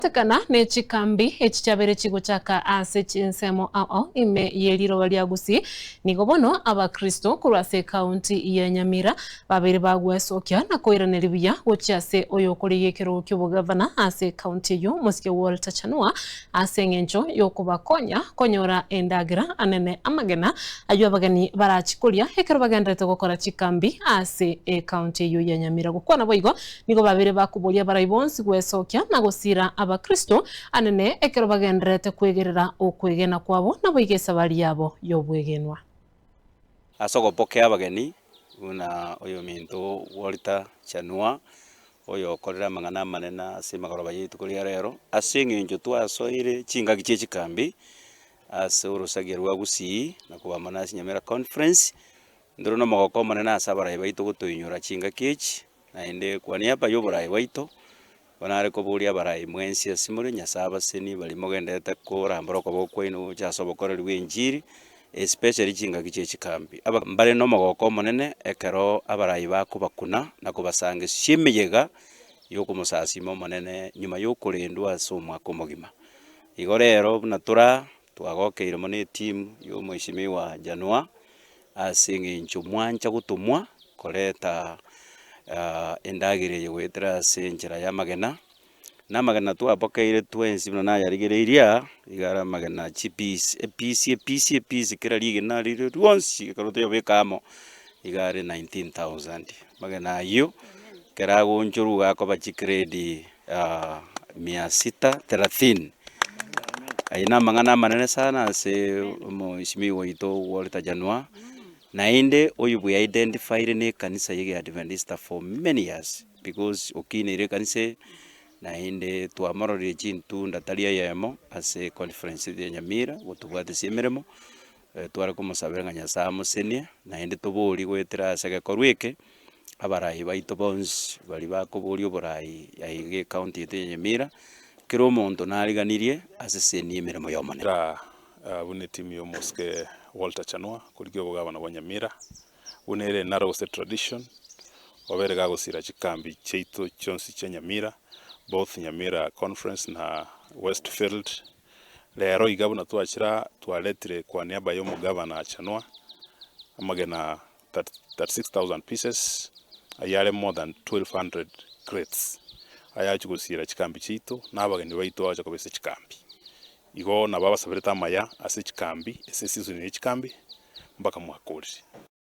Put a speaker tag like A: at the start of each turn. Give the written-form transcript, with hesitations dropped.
A: Tekana ne chikambi echichabere chigochaka ase chinsemo ao ime yeliro waliagusi nigobono abakristo kurase county ya Nyamira babere bagwesokia na koiraneri biya gochiase oyo kurigekero ky'obugavana ase county yo Musike Walter Chanua ase ngencho yokubakonya konyora endagira anene amagena ayo abagani barachikuria hekero bagendete gukora chikambi ase county yo ya Nyamira gukwana boigo nigo babere bakuboria baraibonsi gwesokia na gosira abakristo anene ekero bagendrete kwegerera okwegena kwabo na boigesa bali yabo yobwegenwa
B: asogopokea abageni una oyo minto Walter Chanua oyo okorera amang'ana amanene ase amagoroba yaitu koria rero ase eng'encho twasoire chingaki chia chikambi ase orosagi rwa Gusii na kobamana ase Nyamira conference ndoro na omogoko omonene ase abarai baito gotoinyora chingaki echi naende kwa niaba ya oborai baito bonare koboria abarai mwensi ase more Nyasaye abaseni bari mogendete korambora okoboko kwaino gochasa obokoreri bwa enchiri especially chingaki chia chikambi mbare na omogoko omonene ekero abarai bakobakuna na kobasangesia emeyega yokomosasima omonene nyuma yokorendwa ase omwaka omogima. Igo rero buna twagokeire mono etimu ya omweshimiwa Janua ase eng'encho mwancha gotomwa koreta endagera eye goetera ase enchera ya amagena na amagena twabokeire twensi buna nayarigereiria igara amagena chipisi episi kera rigena rire rionsi ekero toyobeka amo igare 19,000 magena aywo kera agonchoru gakoba chigrade 630 aye na amang'ana amanene sana ase omweshimiwa waito Walter Chanua naende oyo bwe identified ne ekanisa ya Adventista for many years because okinire ekanisa naende twamororire chintunda tari eyemo ase conference ya Nyamira gotobwatisia emeremo tware komosabera ng'a Nyasaye amosenie naende tobori goetera ase gekorwa eke abarai baito bonsi bari bakoboria oborai aiga ecounty yaitu ya Nyamira kera omonto nariganirie asesenia emeremo ya omonene.
C: Buna etimu ya Musike Walter Chanua kurigia obogavana bwa Nyamira buna ere narose tradition obere gagosira chikambi chiaito chionsi chia Nyamira both Nyamira conference na Westfield rero iga buna twachira twaletire kwa niaba ya omogavana Chanua amagena 36,000 pieces ayare more than 1,200 crates ayachigosira chikambi chiaito n'abageni baito acha kobesa chikambi igo nabo basabirete amaya ase chikambi ase season ya chikambi mpaka mwaka ori.